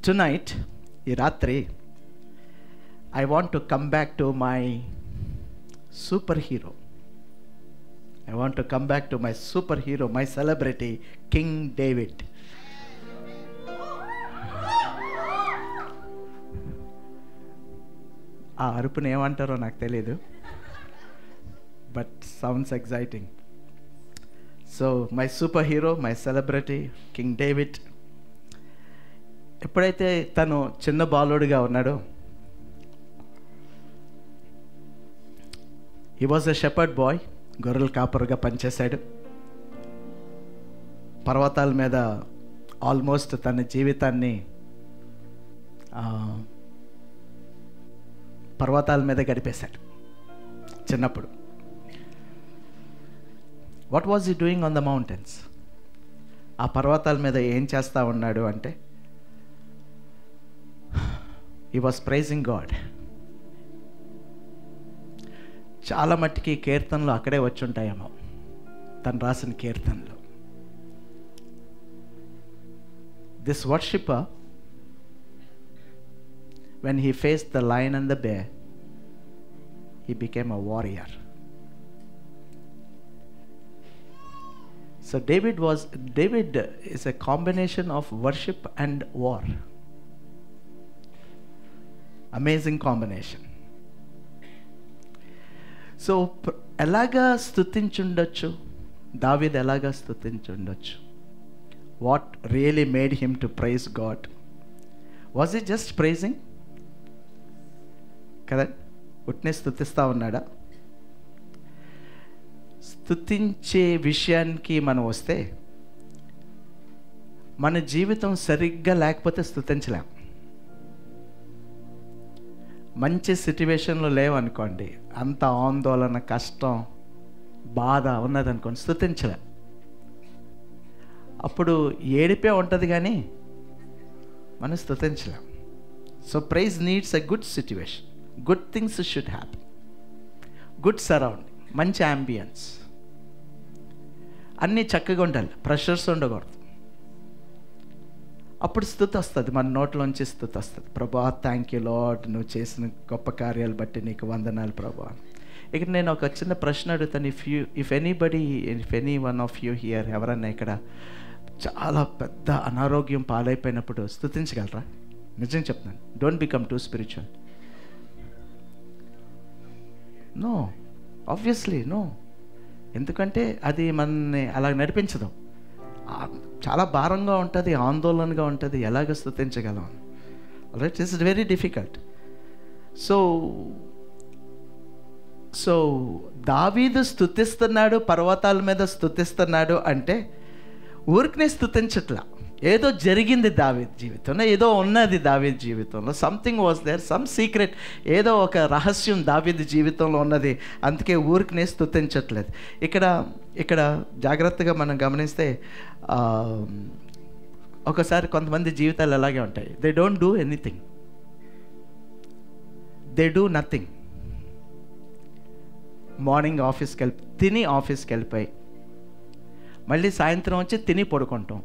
Tonight, ఈ రాత్రి, I want to come back to my superhero. I want to come back to my superhero, my celebrity, King David. ఆ అరుపుని ఏమంటారో నాకు తెలియదు, but sounds exciting. So my super hero, my celebrity, king David. ఎప్పుడైతే తను చిన్న బాలుడిగా ఉన్నాడో, he was a shepherd bye, గొర్రెల కాపరుగా పనిచేశాడు. పర్వతాల మీద ఆల్మోస్ట్ తన జీవితాన్ని పర్వతాల మీద గడిపేశాడు చిన్నప్పుడు. What was he doing on the mountains? ఆ పర్వతాల మీద ఏం చేస్తూ ఉన్నాడు అంటే, హీ వాజ్ ప్రైజింగ్ గాడ్. చాలా మట్టికి కీర్తనలు అక్కడే వచ్చి ఉంటాయేమో, తను రాసిన కీర్తనలు. This worshipper, when he faced the lion and the bear, he became a warrior. So David is a combination of worship and war. Amazing combination. So ఎలాగా స్తుతించుండొచ్చు దావీదు, ఎలాగా స్తుతించుండొచ్చు? What really made him to praise God? Was he just praising? కదా, ఉట్నే స్తుతిస్తూ ఉన్నాడా? స్తుతించే విషయానికి మనం వస్తే, మన జీవితం సరిగ్గా లేకపోతే స్తుతించలేం. మంచి సిట్యువేషన్లో లేవనుకోండి, అంత ఆందోళన, కష్టం, బాధ ఉన్నదనుకోండి, స్తుతించలేం. అప్పుడు ఏడిపే ఉంటుంది కానీ మనం స్తుతించలేం. So praise needs a good situation. Good things should happen, good surrounding, మంచి అంబియన్స్, అన్నీ చక్కగా ఉండాలి, ప్రెషర్స్ ఉండకూడదు. అప్పుడు స్తుతి వస్తుంది, మన నోట్లోంచి స్తుతి వస్తుంది. ప్రభా, థ్యాంక్ యూ లార్డ్, నువ్వు చేసిన గొప్ప కార్యాలు బట్టి నీకు వందనాలు ప్రభా. ఇక్కడ నేను ఒక చిన్న ప్రశ్న అడుగుతాను. If any one of you here, ఎవరన్నా ఇక్కడ చాలా పెద్ద అనారోగ్యం పాలైపోయినప్పుడు స్తుతించగలరా? నిజం చెప్తున్నాను, don't become too spiritual. No, obviously no. ఎందుకంటే అది మనని అలా నడిపించదు. చాలా భారంగా ఉంటుంది, ఆందోళనగా ఉంటుంది. ఎలాగ స్తుతించగలం? Right, it's very difficult. So దావీదు స్తుతిస్తున్నాడు, పర్వతాల మీద స్తుతిస్తున్నాడు అంటే ఊరికనే స్తుతించట్లా. ఏదో జరిగింది దావీదు జీవితంలో, ఏదో ఉన్నది దావీదు జీవితంలో. Something was there, some secret, ఏదో ఒక రహస్యం దావీదు జీవితంలో ఉన్నది. అందుకే ఊరికనే స్తుతించట్లేదు. ఇక్కడ జాగ్రత్తగా మనం గమనిస్తే, ఒకసారి కొంతమంది జీవితాలు ఎలాగే ఉంటాయి. They don't do anything, they do nothing. Morning తిని ఆఫీస్కి వెళ్ళిపోయి, మళ్ళీ సాయంత్రం వచ్చి తిని పడుకుంటాం,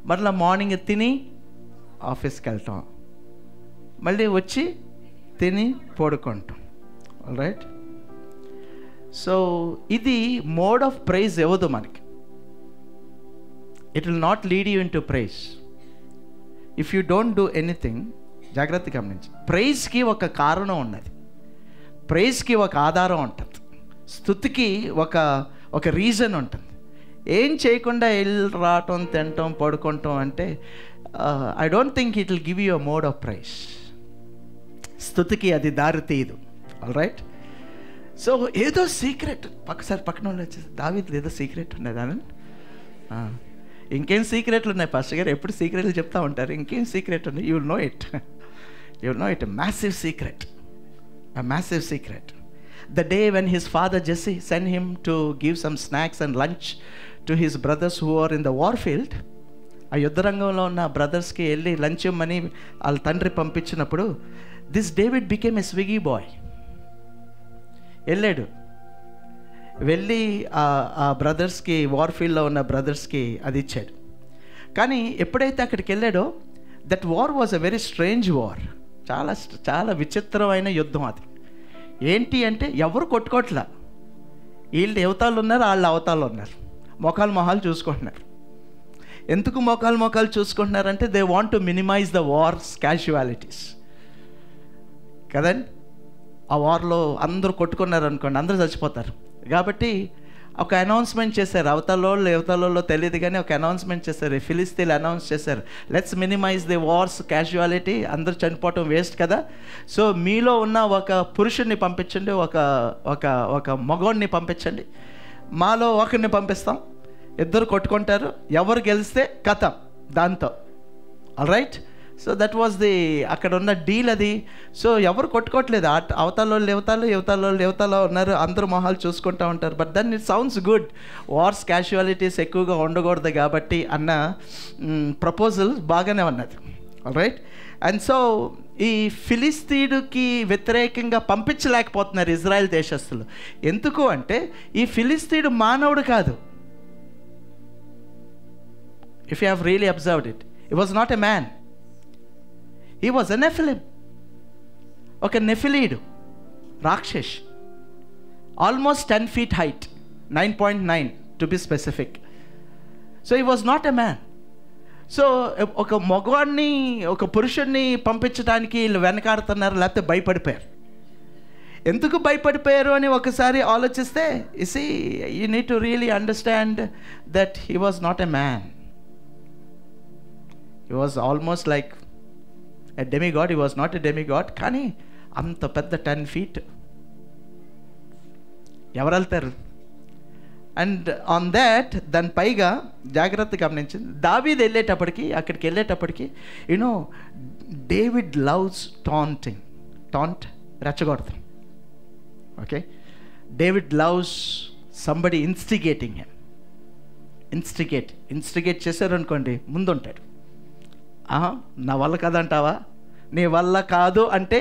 మరలా మార్నింగ్ తిని ఆఫీస్కి వెళ్తాం, మళ్ళీ వచ్చి తిని పడుకుంటాం. రైట్? సో ఇది మోడ్ ఆఫ్ ప్రైజ్ ఇవ్వదు మనకి. It will not lead you into praise if you don't do anything. జాగ్రత్తగా గమనించి, ప్రైజ్కి ఒక కారణం ఉన్నది, ప్రైజ్కి ఒక ఆధారం ఉంటుంది, స్తుతికి ఒక రీజన్ ఉంటుంది. ఏం చేయకుండా వెళ్ళి రావటం, తినటం, పడుకోవటం అంటే I don't think it will give you a mode of praise. స్తుతికి అది దారి తీయదు. All right? సో ఏదో సీక్రెట్, పక్కన వాళ్ళు వచ్చేసి, దావీదులో ఏదో సీక్రెట్ ఉండేదాన్ని. ఇంకేం సీక్రెట్లు ఉన్నాయి పాస్టర్ గారు? ఎప్పుడు సీక్రెట్లు చెప్తా ఉంటారు. ఇంకేం సీక్రెట్ ఉన్నాయి? You will know it. Massive secret, a massive secret. The day when his father Jesse sent him to give some snacks and lunch to his brothers who were in the war field, ఆ యుద్ధరంగంలో ఉన్న బ్రదర్స్కి వెళ్ళి lunch ఇమ్మని వాళ్ళ తండ్రి పంపించినప్పుడు, this David became a Swiggy boy. వెళ్ళి ఆ బ్రదర్స్కి, వార్ ఫీల్డ్లో ఉన్న బ్రదర్స్కి అది ఇచ్చాడు. కానీ ఎప్పుడైతే అక్కడికి వెళ్ళాడో, that war was a very strange war. చాలా చాలా విచిత్రమైన యుద్ధం అది. ఏంటి అంటే ఎవరు కొట్టుకోట్లా, వీళ్ళు అవతాలు ఉన్నారు, వాళ్ళు అవతాలు ఉన్నారు, మొహాలు చూసుకుంటున్నారు. ఎందుకు మొఖాలు చూసుకుంటున్నారంటే they want to minimise the wars casualties కదండి. ఆ వార్లో అందరూ కొట్టుకున్నారు అనుకోండి, అందరూ చచ్చిపోతారు. కాబట్టి ఒక అనౌన్స్మెంట్ చేశారు, అవతలలో తెలియదు కానీ ఒక అనౌన్స్మెంట్ చేశారు, ఫిలిస్తీన్లు అనౌన్స్ చేశారు, let's minimize the wars casualty, అందరూ చనిపోవటం వేస్ట్ కదా. సో మీలో ఉన్న ఒక పురుషుడిని పంపించండి, ఒక మగవాడిని పంపించండి, మాలో ఒకరిని పంపిస్తాం, ఇద్దరు కొట్టుకుంటారు, ఎవరు గెలిస్తే కథం దాంతో. All right. So that was the అక్కడ ఉన్న డీల్ అది. సో ఎవరు కొట్టుకోవట్లేదు, అవతాలో ఉన్నారు, అందరూ మొహాలు చూసుకుంటూ ఉంటారు. But then it sounds good, wars casualties ఎక్కువగా ఉండకూడదు కాబట్టి అన్న ప్రపోజల్ బాగానే ఉన్నది. All right. అండ్ సో ఈ ఫిలిస్తీన్కి వ్యతిరేకంగా పంపించలేకపోతున్నారు ఇజ్రాయెల్ దేశస్తులు. ఎందుకు అంటే ఈ ఫిలిస్తీన్ మానవుడు కాదు. If you have really observed it, he was not a man. He was a Nephilim. ఒక నెఫిలీడు రాక్షస్, almost 10 feet height, 9.9 to be specific. So he was not a man. So ఒక మగవాడిని ఒక పురుషుడిని పంపించడానికి వీళ్ళు వెనకాడుతున్నారు, లేకపోతే భయపడిపోయారు. ఎందుకు భయపడిపోయారు అని ఒకసారి ఆలోచిస్తే, you need to really understand that he was not a man. He was almost like a demigod. He was not a demigod. కానీ అంత పెద్ద 10 feet ఎవరు వెళ్తారు? అండ్ ఆన్ దాట్ దాని పైగా జాగ్రత్త గమనించింది, దావీదు అక్కడికి వెళ్ళేటప్పటికి you know David loves taunt రెచ్చగొడతాం. Okay, David loves somebody instigating him. Instigate చేశారనుకోండి, ముందుంటాడు. నా వల్ల కాదంటావా, నీ వల్ల కాదు అంటే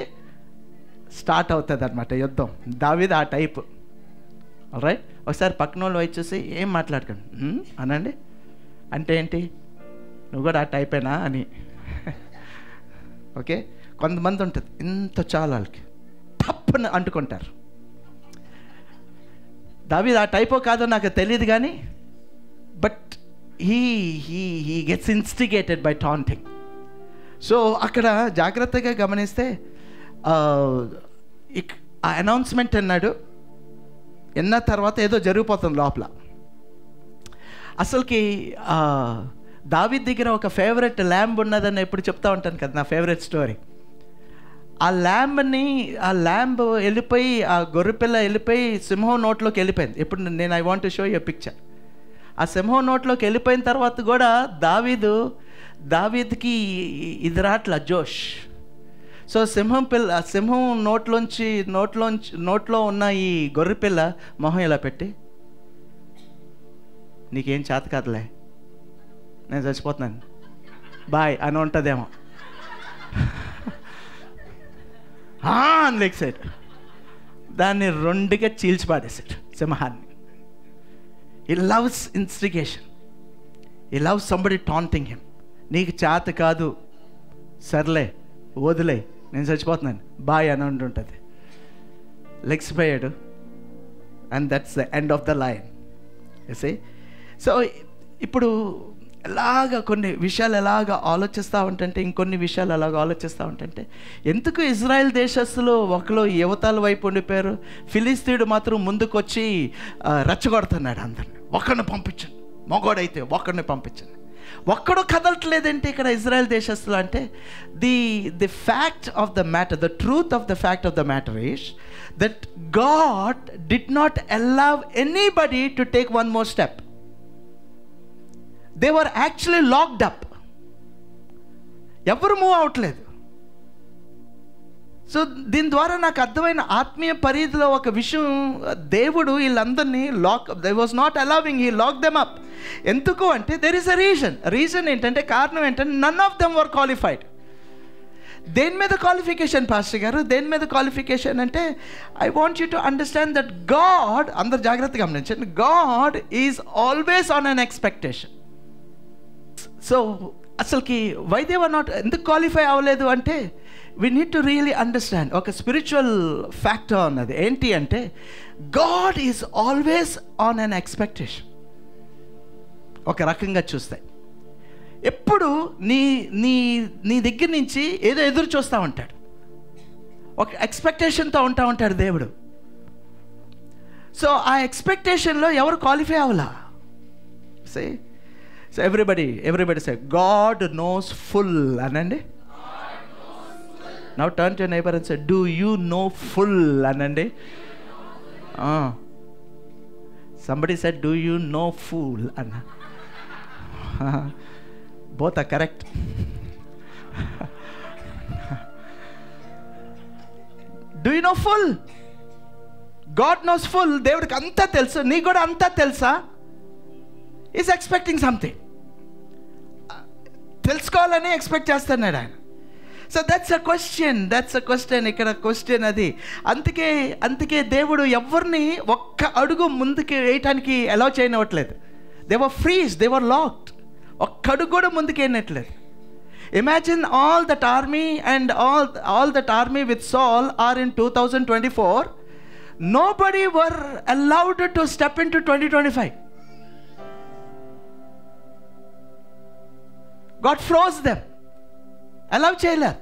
స్టార్ట్ అవుతుంది అనమాట యుద్ధం. దావీదు ఆ టైపు. రైట్. ఒకసారి పక్కన వాళ్ళు వచ్చేసి ఏం మాట్లాడకండి అనండి అంటే ఏంటి, నువ్వు కూడా ఆ టైపేనా అని. ఓకే, కొంతమంది ఉంటుంది ఇంత చాలు వాళ్ళకి తప్పని అంటుకుంటారు. దావీదు ఆ టైపో కాదో నాకు తెలియదు కానీ but he gets instigated by taunting. So అక్కడ జాగ్రత్తగా గమనిస్తే ఆ అనౌన్స్మెంట్ విన్న తర్వాత ఏదో జరిగిపోతుంది లోపల. అసలుకి దావీదు దగ్గర ఒక ఫేవరెట్ ల్యాంబ్ ఉన్నదని ఎప్పుడు చెప్తా ఉంటాను కదా, నా ఫేవరెట్ స్టోరీ. ఆ ల్యాంబ్ వెళ్ళిపోయి, ఆ గొర్రెపిల్ల వెళ్ళిపోయి సింహం నోట్లోకి వెళ్ళిపోయింది. ఇప్పుడు నేను I want to show you picture. ఆ సింహం నోట్లోకి వెళ్ళిపోయిన తర్వాత కూడా దావీదుకి ఇది రాట్ల జోష్. సో సింహం నోట్లో ఉన్న ఈ గొర్రెపిల్ల మొహం ఇలా పెట్టి, నీకేం చేత కాదులే, నేను చచ్చిపోతున్నాను, బాయ్ అని ఉంటుందేమో అని లెక్సాడు. దాన్ని రెండుగా చీల్చిపాడేశాడు సింహాన్ని. He loves instigation. He loves somebody taunting him. నీకు చేత కాదు, సర్లే వదిలే, నేను చచ్చిపోతున్నాను, బాయ్ అని ఉంటుంది. లెగ్సిపోయాడు. And that's the end of the line. So ఇప్పుడు కొన్ని విషయాలు ఆలోచిస్తూ ఉంటుంటే, ఇంకొన్ని విషయాలు ఆలోచిస్తూ ఉంటుంటే, ఎందుకు ఇజ్రాయెల్ దేశస్తులు ఒకరు యువతల వైపు ఉండిపోయారు, ఫిలిస్తీయుడు మాత్రం ముందుకొచ్చి రెచ్చగొడుతున్నాడు అందరిని, ఒక్కడిని పంపించండి, మగోడైతే ఒక్కడిని పంపించండి. ఒక్కడో కదలట్లేదంటే ఇక్కడ ఇజ్రాయెల్ దేశస్తులు అంటే, the fact of the matter, the truth of the fact of the matter is that God did not allow anybody to take one more step. They were actually locked up. ఎవరు move అవట్లేదు. So దీని ద్వారా నాకు అర్థమైన ఆత్మీయ పరిధిలో ఒక విషయం, దేవుడు వీళ్ళందరినీ they was not allowing, he lock them up. ఎందుకు అంటే దెర్ ఇస్ అ రీజన్ ఏంటంటే, కారణం ఏంటంటే none of them were qualified. దేని మీద క్వాలిఫికేషన్ పాస్టర్ గారు, దేని మీద క్వాలిఫికేషన్ అంటే, I want you to understand that God, అందరు జాగ్రత్తగా గమనించండి, God is always on an expectation. So అసలుకి వై దే వర్ నాట్, ఎందుకు క్వాలిఫై అవ్వలేదు అంటే we need to really understand ఒక స్పిరిచువల్ ఫ్యాక్టర్ ఉన్నది. ఏంటి అంటే God is always on an expectation. ఒక రకంగా చూస్తే ఎప్పుడు నీ నీ నీ దగ్గర నుంచి ఏదో ఎదురు చూస్తూ ఉంటాడు, ఒక ఎక్స్పెక్టేషన్తో ఉంటాడు దేవుడు. సో ఆ ఎక్స్పెక్టేషన్లో ఎవరు క్వాలిఫై అవ్వాలా? Say so everybody say God knows full అనండి. Now turn to neighbour and say do you know full అనండి. Somebody said do you know pool అన్న. both are correct. Do you know full? God knows full. దేవుడికి అంతా తెలుసు, నీకు కూడా అంతా తెలుసా? Is expecting something. తెలుసుకోవాలని ఎక్స్పెక్ట్ చేస్తున్నాడు ఆయన. So that's a question. ఇక్కడ క్వశ్చన్ అది. అందుకే దేవుడు ఎవరిని ఒక్క అడుగు ముందుకు వేయటానికి allow చేయనివ్వట్లేదు. They were freeze, they were locked. ఒక్క అడుగు కూడా ముందుకు వేయనట్లేదు. Imagine all that army and all that army with సాల్ are in 2024. Nobody were allowed to step into 2025. God froze them. Allow చేయలేరు.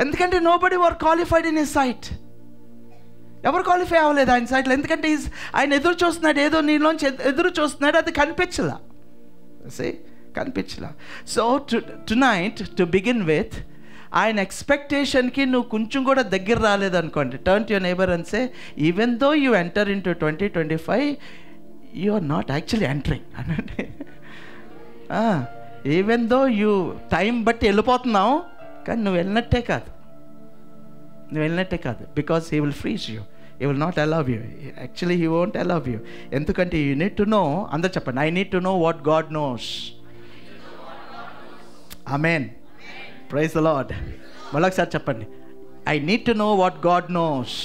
ఎందుకంటే nobody were qualified in his sight. ఎవరు qualify అవ్వలేదు ఆయన సైట్లో. ఎందుకంటే ఆయన ఎదురు చూస్తున్నాడు, ఏదో నీలోంచి ఎదురు చూస్తున్నాడు, అది కనిపించలా. So tonight to begin with, ఆయన ఎక్స్పెక్టేషన్కి నువ్వు కొంచెం కూడా దగ్గర రాలేదనుకోండి, turn to your neighbour and say even though you enter in to 2025 you are not actually entering అనండి. ఈవెన్ దో యూ టైం బట్టి వెళ్ళిపోతున్నావు, కానీ నువ్వు వెళ్ళినట్టే కాదు. Because he will freeze you, he will not allow you. Actually he won't allow you. ఎందుకంటే you need to no, అందరు చెప్పండి, I need to know what God knows. Amen. Praise the Lord. మళ్ళొకసారి చెప్పండి, I need to know what God nose.